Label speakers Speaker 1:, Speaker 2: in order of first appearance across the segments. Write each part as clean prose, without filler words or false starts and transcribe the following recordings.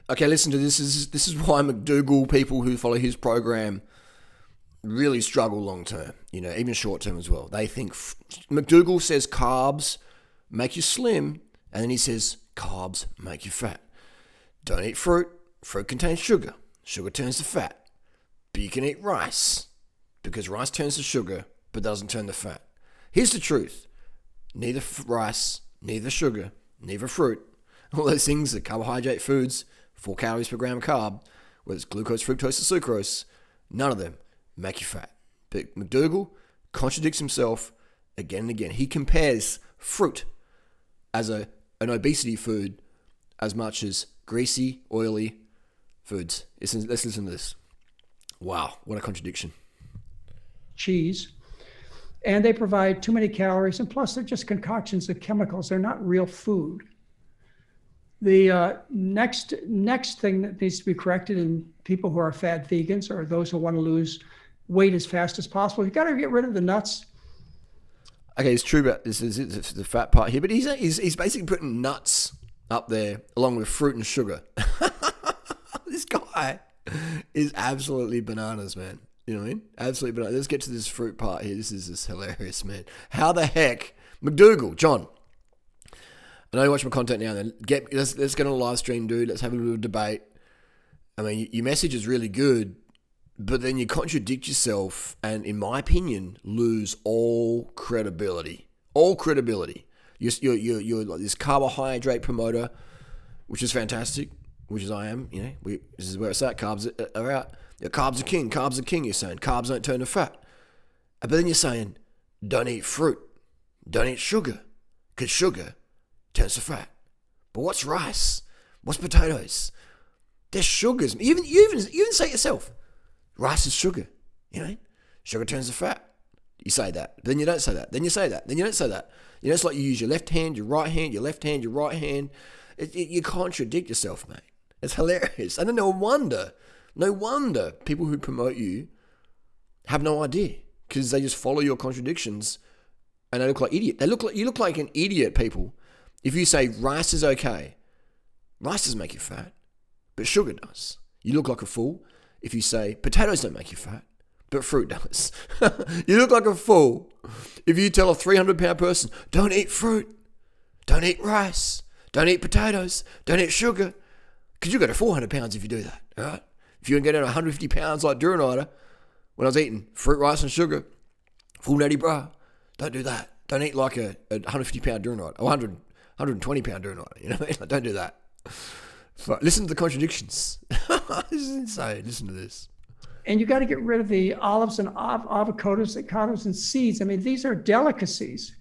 Speaker 1: Okay, listen to this. This is why McDougall people who follow his program really struggle long term, even short term as well. They think McDougall says carbs make you slim, and then he says carbs make you fat. Don't eat fruit. Fruit contains sugar. Sugar turns to fat. But you can eat rice because rice turns to sugar but doesn't turn to fat. Here's the truth. Neither rice, neither sugar, neither fruit, all those things are carbohydrate foods, 4 calories per gram of carb, whether it's glucose, fructose, or sucrose, none of them make you fat. But McDougall contradicts himself again and again. He compares fruit as an obesity food as much as greasy, oily foods. Let's listen to this. Wow, what a contradiction.
Speaker 2: Cheese. And they provide too many calories, and plus they're just concoctions of chemicals. They're not real food. The next thing that needs to be corrected in people who are fat vegans or those who want to lose weight as fast as possible, you've got to get rid of the nuts.
Speaker 1: Okay, it's true about this is the fat part here, but he's basically putting nuts up there along with fruit and sugar. This guy is absolutely bananas, man. You know what I mean? Absolutely bananas. Let's get to this fruit part here. This is just hilarious, man. How the heck, McDougall, John? I know you watch my content now. Then let's get on a live stream, dude. Let's have a little debate. I mean, your message is really good, but then you contradict yourself, and in my opinion, lose all credibility. All credibility. You're like this carbohydrate promoter, which is fantastic, which is I am. This is where it's at. Carbs are out. Yeah, carbs are king. Carbs are king. You're saying carbs don't turn to fat, but then you're saying don't eat fruit, don't eat sugar, because sugar turns to fat. But what's rice? What's potatoes? They're sugars. You even say it yourself. Rice is sugar. Sugar turns to fat. You say that. Then you don't say that. Then you say that. Then you don't say that. It's like you use your left hand, your right hand, your left hand, your right hand. You contradict yourself, mate. It's hilarious. And then no wonder people who promote you have no idea because they just follow your contradictions and they look like idiot. You look like an idiot, people. If you say rice is okay, rice doesn't make you fat, but sugar does. You look like a fool if you say potatoes don't make you fat, but fruit does. You look like a fool if you tell a 300-pound person, don't eat fruit, don't eat rice, don't eat potatoes, don't eat sugar, because you go to 400 pounds if you do that, all right? If you can get down to 150 pounds like durianrider, when I was eating fruit, rice, and sugar, full natty bra, don't do that. Don't eat like a 150-pound durianrider, or 120-pound durianrider, you know what I mean? Don't do that. But listen to the contradictions. This is insane. Listen to this.
Speaker 2: And you got to get rid of the olives and avocados and seeds. I mean, these are delicacies.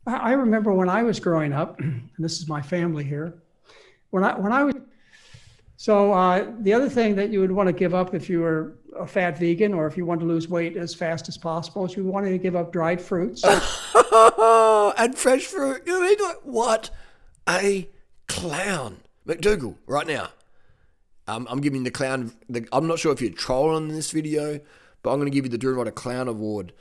Speaker 2: I remember when I was growing up, and this is my family here, when I was. So the other thing that you would want to give up if you were a fat vegan or if you want to lose weight as fast as possible is you wanted to give up dried fruits.
Speaker 1: And fresh fruit. You know what I mean? Like, what a clown. McDougall, right now. I'm giving the clown, I'm not sure if you're trolling in this video, but I'm going to give you the Durianrider Clown Award,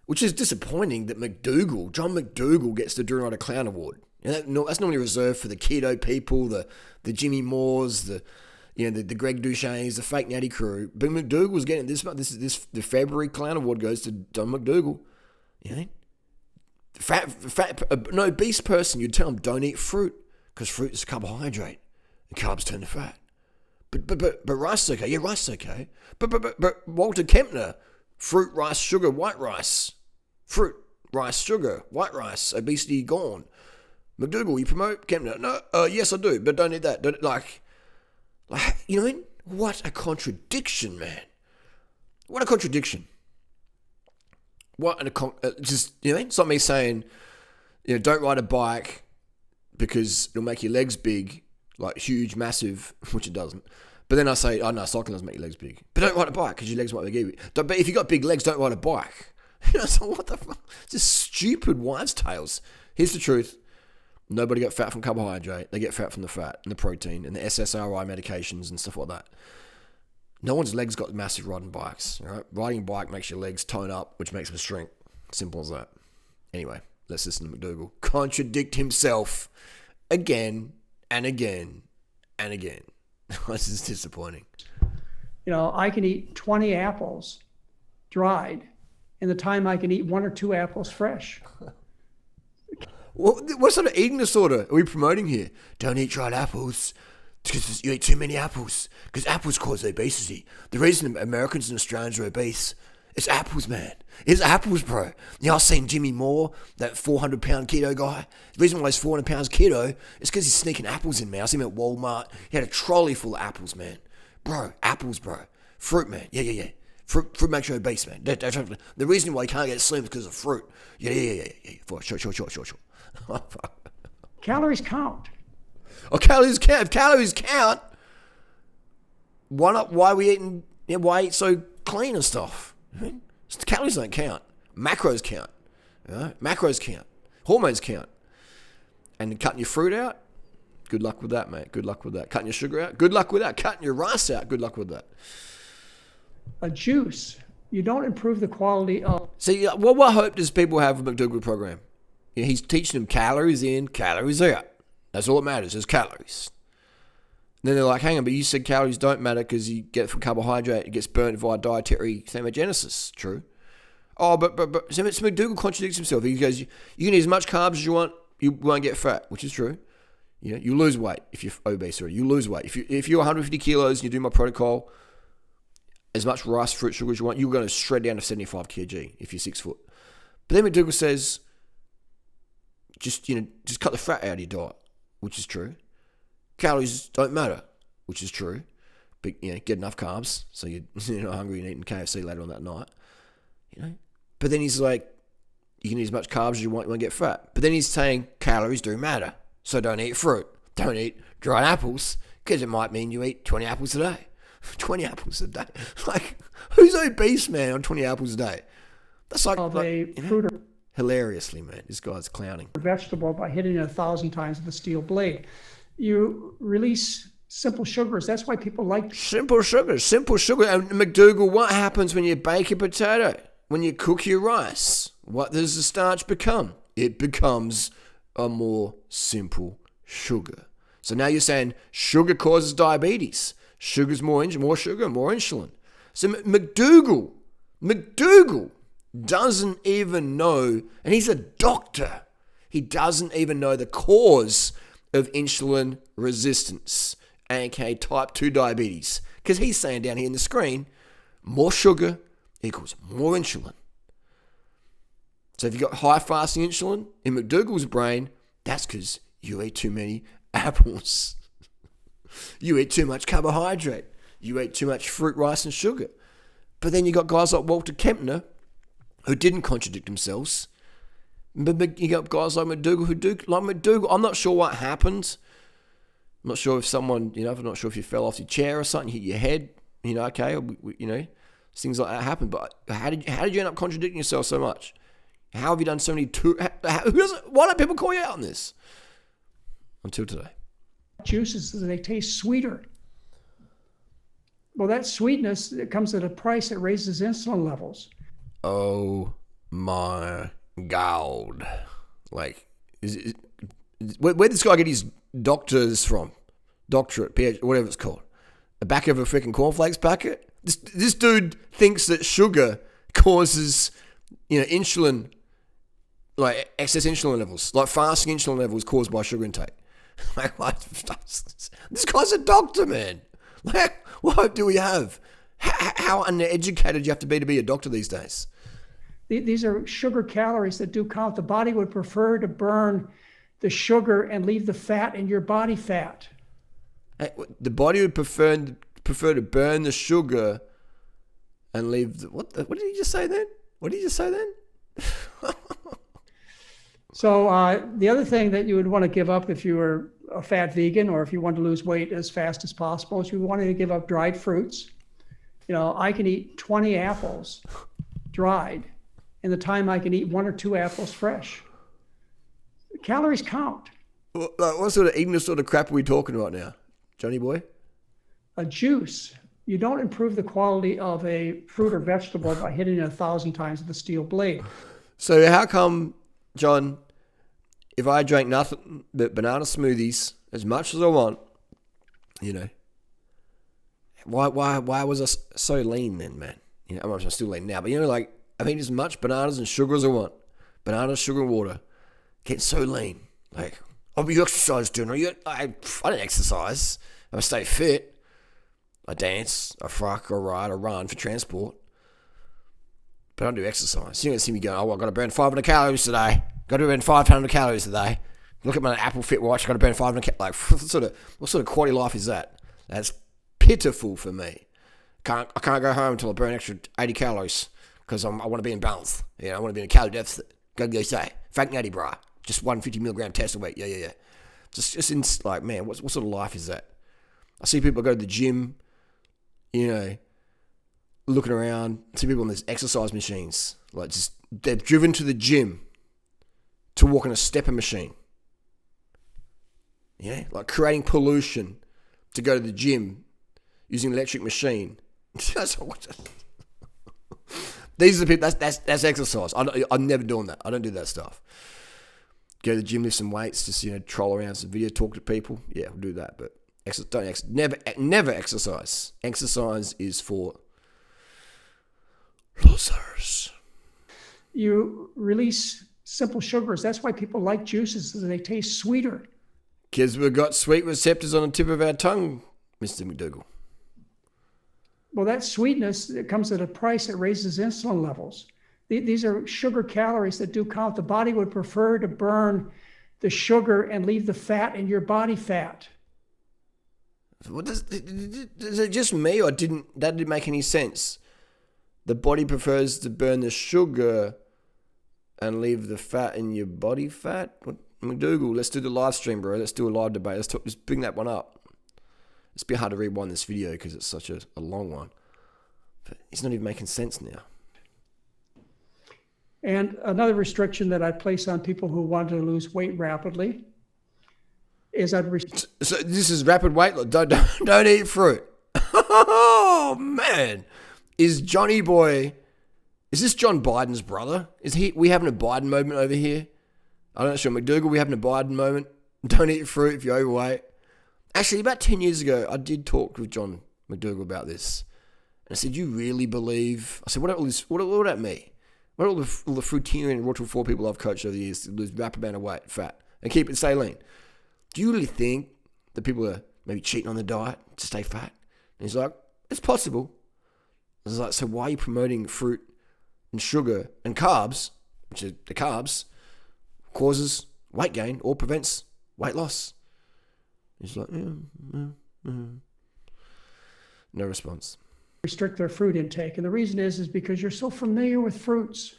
Speaker 1: which is disappointing that John McDougall gets the Durianrider Clown Award. That's normally reserved for the keto people, the Jimmy Moores, the Greg Duchesnes, the fake natty crew. But McDougall's getting the February Clown Award goes to John McDougall. An obese person, you'd tell them don't eat fruit because fruit is a carbohydrate and carbs turn to fat. But rice is okay. Yeah, rice is okay. But Walter Kempner, fruit, rice, sugar, white rice. Fruit, rice, sugar, white rice, obesity gone. McDougall, you promote Kempner? No, yes I do, but don't eat that. You know what I mean? What a contradiction, man. What a contradiction. It's not me saying, don't ride a bike because it'll make your legs big, like huge, massive, which it doesn't. But then I say, oh no, cycling doesn't make your legs big. But don't ride a bike because your legs might be big. But if you got big legs, don't ride a bike. So what the fuck? It's just stupid wives' tales. Here's the truth. Nobody got fat from carbohydrate. They get fat from the fat and the protein and the SSRI medications and stuff like that. No one's legs got massive riding bikes. All right? Riding a bike makes your legs tone up, which makes them shrink. Simple as that. Anyway, let's listen to McDougall contradict himself again and again and again. This is disappointing.
Speaker 2: I can eat 20 apples dried in the time I can eat 1 or 2 apples fresh.
Speaker 1: What sort of eating disorder are we promoting here? Don't eat dried apples because you eat too many apples. Because apples cause obesity. The reason Americans and Australians are obese, it's apples, man. It's apples, bro. I've seen Jimmy Moore, that 400-pound keto guy. The reason why he's 400 pounds keto is because he's sneaking apples in, man. I seen him at Walmart. He had a trolley full of apples, man. Bro, apples, bro. Fruit, man. Yeah. Fruit makes you obese, man. The reason why you can't get slim is because of fruit. Yeah. For sure.
Speaker 2: Calories count.
Speaker 1: Oh, calories count. If calories count, why we eating? Why eat so clean and stuff? Calories don't count. Macros count. Macros count. Hormones count. And cutting your fruit out, good luck with that, mate. Good luck with that. Cutting your sugar out, good luck with that. Cutting your rice out, good luck with that.
Speaker 2: A juice. You don't improve the quality of.
Speaker 1: See, what hope does people have with McDougall program? He's teaching them calories in, calories out. That's all that matters is calories. And then they're like, hang on, but you said calories don't matter because you get it from carbohydrate, it gets burnt via dietary thermogenesis. True. Oh, but so McDougall contradicts himself. He goes, you can eat as much carbs as you want, you won't get fat, which is true. You lose weight if you're obese already. You lose weight. If you're 150 kilos and you do my protocol, as much rice, fruit, sugar as you want, you're going to shred down to 75 kg if you're 6 foot. But then McDougall says, just cut the fat out of your diet, which is true. Calories don't matter, which is true. But get enough carbs so you're not hungry and eating KFC later on that night. But then he's like, you can eat as much carbs as you want get fat. But then he's saying calories do matter. So don't eat fruit. Don't eat dried apples because it might mean you eat 20 apples a day. 20 apples a day. Like, who's obese, man, on 20 apples a day? That's like
Speaker 2: fruit or
Speaker 1: hilariously, man. This guy's clowning.
Speaker 2: Vegetable by hitting it 1,000 times with a steel blade. You release simple sugars. That's why people like
Speaker 1: simple sugars. Simple sugar. And McDougall, what happens when you bake a potato? When you cook your rice? What does the starch become? It becomes a more simple sugar. So now you're saying sugar causes diabetes. Sugar's more sugar, more insulin. So McDougall doesn't even know, and he's a doctor. He doesn't even know the cause of insulin resistance, aka type 2 diabetes. Because he's saying down here in the screen, more sugar equals more insulin. So if you've got high fasting insulin in McDougall's brain, that's because you eat too many apples. You eat too much carbohydrate. You eat too much fruit, rice, and sugar. But then you got guys like Walter Kempner, who didn't contradict themselves. But you got guys like McDougall who do like McDougall. I'm not sure what happened. I'm not sure if someone, I'm not sure if you fell off your chair or something, hit your head. Okay, things like that happen. But how did you end up contradicting yourself so much? How have you done so many why don't people call you out on this? Until today.
Speaker 2: Juices, they taste sweeter. Well, that sweetness, it comes at a price that raises insulin levels.
Speaker 1: Oh my God. Like, where'd this guy get his doctors from? Doctorate, PhD, whatever it's called. The back of a freaking cornflakes packet? This dude thinks that sugar causes, insulin, like excess insulin levels, like fasting insulin levels caused by sugar intake. This guy's a doctor, man. Like, what hope do we have? How uneducated do you have to be a doctor these days?
Speaker 2: These are sugar calories that do count. The body would prefer to burn the sugar and leave the fat in your body fat.
Speaker 1: The body would prefer to burn the sugar and leave the, what did he just say then?
Speaker 2: So the other thing that you would want to give up if you were a fat vegan or if you want to lose weight as fast as possible is you wanted to give up dried fruits. I can eat 20 apples dried in the time I can eat 1 or 2 apples fresh. Calories count.
Speaker 1: What sort of eating sort of crap are we talking about now, Johnny boy?
Speaker 2: A juice. You don't improve the quality of a fruit or vegetable by hitting it 1,000 times with a steel blade.
Speaker 1: So how come, John, if I drank nothing but banana smoothies as much as I want, Why was I so lean then, man? You know, I'm still lean now, but like I eat as much bananas and sugar as I want. Bananas, sugar, and water. Getting so lean. Like, oh, but you exercise, doing I don't exercise. I stay fit. I dance, I fruck, I ride, I run for transport. But I don't do exercise. You're going to see me going, I've got to burn 500 calories today. Got to burn 500 calories today. Look at my Apple Fit watch, got to burn 500 calories. Like, what sort of quality life is that? That's pitiful for me. I can't go home until I burn extra 80 calories because I want to be in balance. I want to be in a calorie deficit. Go say, fake natty bra. Just 150 milligram test a week. Yeah. Just in, like, man, what sort of life is that? I see people go to the gym, looking around. I see people on these exercise machines. Like, just, they're driven to the gym to walk on a stepper machine. Yeah, like creating pollution to go to the gym using an electric machine. These are the people, that's exercise. I'm never doing that. I don't do that stuff. Go to the gym, lift some weights, just, troll around some video, talk to people. Yeah, we'll do that, but never exercise. Exercise is for losers.
Speaker 2: You release simple sugars. That's why people like juices, because they taste sweeter.
Speaker 1: Because we've got sweet receptors on the tip of our tongue, Mr. McDougall.
Speaker 2: Well, that sweetness, it comes at a price. It raises insulin levels. These are sugar calories that do count. The body would prefer to burn the sugar and leave the fat in your body fat.
Speaker 1: Is it just me, or that didn't make any sense? The body prefers to burn the sugar and leave the fat in your body fat? What, McDougall, let's do the live stream, bro. Let's do a live debate. Let's bring that one up. It's a bit hard to rewind this video because it's such a long one. But it's not even making sense now.
Speaker 2: And another restriction that I place on people who want to lose weight rapidly is So
Speaker 1: this is rapid weight loss. Don't eat fruit. Oh, man. Is this John Biden's brother? We having a Biden moment over here? I'm not sure. McDougall, we having a Biden moment. Don't eat fruit if you're overweight. Actually, about 10 years ago, I did talk with John McDougall about this. And I said, you really believe... I said, what would that mean? What are all the fruitarian and Rotor 4 people I've coached over the years to lose rapid amount of weight, fat, and stay lean? Do you really think that people are maybe cheating on the diet to stay fat? And he's like, it's possible. I was like, so why are you promoting fruit and sugar and carbs, which are the carbs, causes weight gain or prevents weight loss? He's like, no response.
Speaker 2: Restrict their fruit intake. And the reason is because you're so familiar with fruits.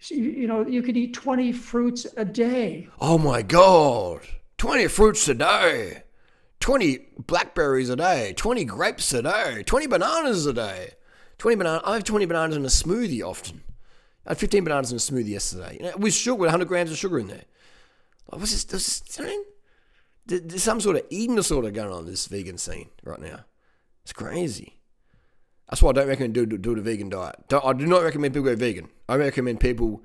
Speaker 2: You could eat 20 fruits a day.
Speaker 1: Oh my God. 20 fruits a day. 20 blackberries a day. 20 grapes a day. 20 bananas a day. I have 20 bananas in a smoothie often. I had 15 bananas in a smoothie yesterday. With sugar, with 100 grams of sugar in there. There's some sort of eating disorder going on in this vegan scene right now. It's crazy. That's why I don't recommend do the vegan diet. I do not recommend people go vegan. I recommend people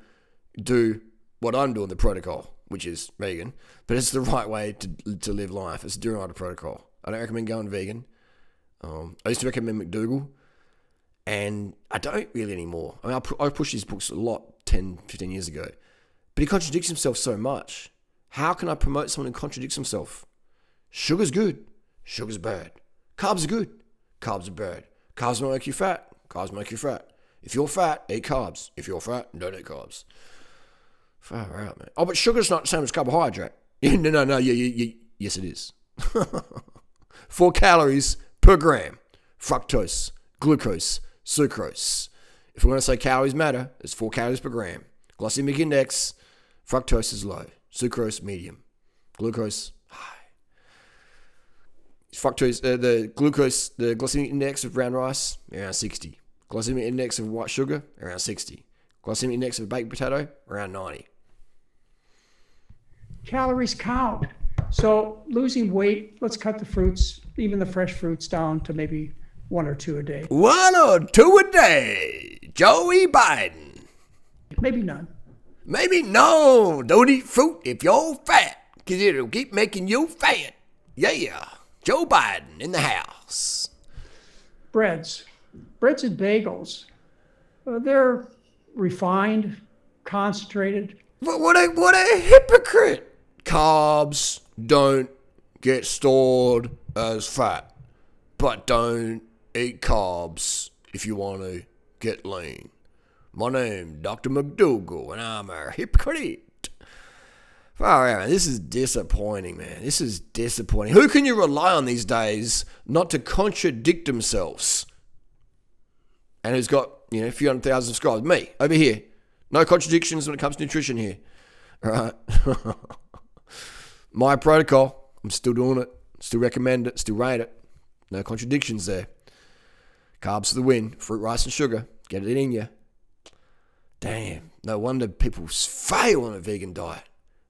Speaker 1: do what I'm doing, the protocol, which is vegan. But it's the right way to live life. It's the durianrider protocol. I don't recommend going vegan. I used to recommend McDougall, and I don't really anymore. I mean, I pushed his books a lot 10, 15 years ago. But he contradicts himself so much. How can I promote someone who contradicts himself? Sugar's good. Sugar's bad. Carbs are good. Carbs are bad. Carbs will make you fat. Carbs make you fat. If you're fat, eat carbs. If you're fat, don't eat carbs. Far out, man. Oh, but sugar's not the same as carbohydrate. No. Yes, it is. 4 calories per gram. Fructose, glucose, sucrose. If we're going to say calories matter, it's 4 calories per gram. Glycemic index, fructose is low. Sucrose, medium. Glucose, high. Fructose, the glycemic index of brown rice, around 60. Glycemic index of white sugar, around 60. Glycemic index of baked potato, around 90.
Speaker 2: Calories count. So losing weight, let's cut the fruits, even the fresh fruits, down to maybe 1 or 2 a day.
Speaker 1: 1 or 2 a day. Joey Biden.
Speaker 2: Maybe none.
Speaker 1: Maybe no. Don't eat fruit if you're fat, because it'll keep making you fat. Yeah. Joe Biden in the house.
Speaker 2: breads and bagels. They're refined, concentrated.
Speaker 1: What a hypocrite. Carbs don't get stored as fat, but don't eat carbs if you want to get lean. My name's Dr. McDougall, and I'm a hypocrite. Far out, this is disappointing, man. This is disappointing. Who can you rely on these days not to contradict themselves? And who's got, a few 100,000 subscribers? Me, over here. No contradictions when it comes to nutrition here. All right. My protocol, I'm still doing it. Still recommend it. Still rate it. No contradictions there. Carbs for the win. Fruit, rice, and sugar. Get it in you. Damn. No wonder people fail on a vegan diet.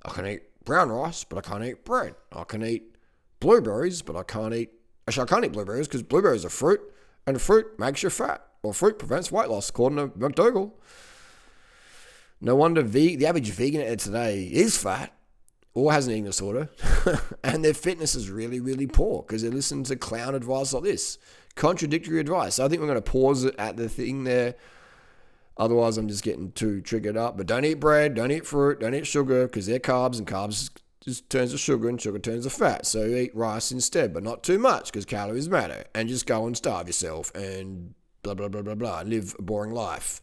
Speaker 1: I can eat brown rice, but I can't eat bread. I can eat blueberries, but I can't eat... Actually, I can't eat blueberries because blueberries are fruit, and fruit makes you fat. Or fruit prevents weight loss, according to McDougall. No wonder the average vegan today is fat or has an eating disorder, and their fitness is really, really poor because they listen to clown advice like this. Contradictory advice. So I think we're going to pause it at the thing there. Otherwise, I'm just getting too triggered up. But don't eat bread, don't eat fruit, don't eat sugar because they're carbs, and carbs just turns to sugar, and sugar turns to fat. So eat rice instead, but not too much because calories matter. And just go and starve yourself and blah, blah, blah, blah, blah. Live a boring life.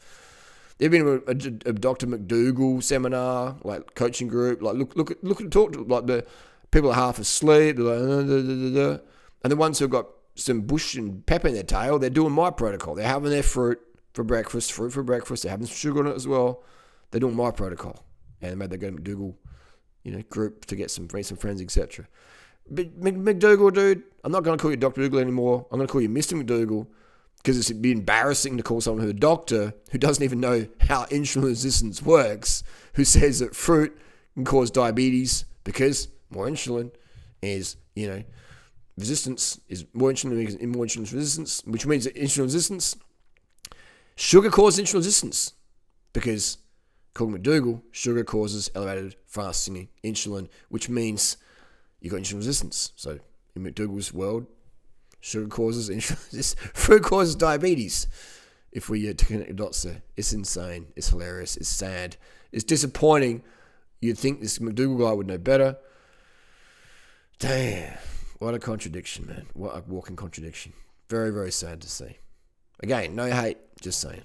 Speaker 1: There've been a Dr. McDougall seminar, like coaching group. Like look at talk to like the people are half asleep. They're like, and the ones who've got some bush and pepper in their tail, they're doing my protocol. They're having their fruit for breakfast. They're having some sugar on it as well. They're doing my protocol, and maybe they go to McDougall, group to get some friends, etc. But McDougall, dude, I'm not going to call you Dr. McDougall anymore. I'm going to call you Mr. McDougall. Because it'd be embarrassing to call someone who's a doctor who doesn't even know how insulin resistance works, who says that fruit can cause diabetes because more insulin is, resistance is more insulin resistance, which means that insulin resistance, sugar causes insulin resistance because, according to McDougall, sugar causes elevated fasting insulin, which means you've got insulin resistance. So in McDougall's world, sugar causes insulin. Fruit causes diabetes. If we to connect the dots there, it's insane. It's hilarious. It's sad. It's disappointing. You'd think this McDougall guy would know better. Damn, what a contradiction, man. What a walking contradiction. Very, very sad to see. Again, no hate. Just saying.